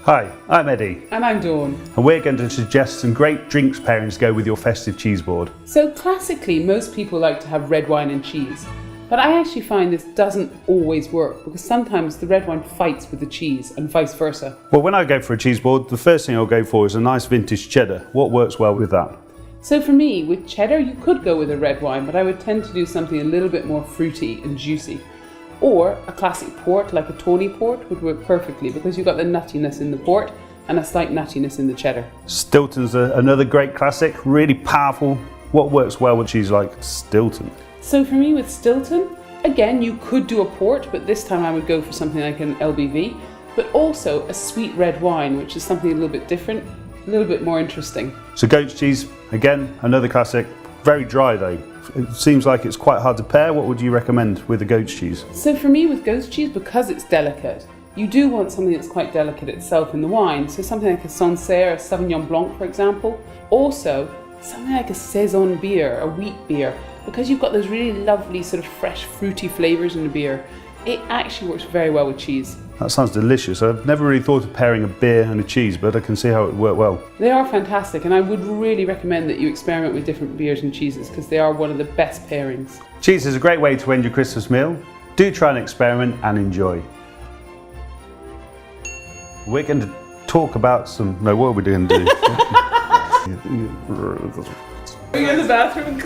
Hi, I'm Eddie. And I'm Dawn. And we're going to suggest some great drinks pairings to go with your festive cheese board. So classically, most people like to have red wine and cheese. But I actually find this doesn't always work because sometimes the red wine fights with the cheese and vice versa. Well, when I go for a cheese board, the first thing I'll go for is a nice vintage cheddar. What works well with that? So for me, with cheddar, you could go with a red wine, but I would tend to do something a little bit more fruity and juicy. Or a classic port, like a Tawny port, would work perfectly because you've got the nuttiness in the port and a slight nuttiness in the cheddar. Stilton's another great classic, really powerful. What works well with cheese like Stilton? So for me with Stilton, again, you could do a port, but this time I would go for something like an LBV, but also a sweet red wine, which is something a little bit different, a little bit more interesting. So goat's cheese, again, another classic. Very dry though. It seems like it's quite hard to pair. What would you recommend with the goat's cheese? So for me with goat's cheese, because it's delicate, you do want something that's quite delicate itself in the wine. So something like a Sancerre, a Sauvignon Blanc, for example. Also, something like a Saison beer, a wheat beer, because you've got those really lovely sort of fresh fruity flavours in the beer. It actually works very well with cheese. That sounds delicious. I've never really thought of pairing a beer and a cheese, but I can see how it would work well. They are fantastic, and I would really recommend that you experiment with different beers and cheeses because they are one of the best pairings. Cheese is a great way to end your Christmas meal. Do try and experiment and enjoy. We're going to talk about some... No, what are we going to do? Are you in the bathroom and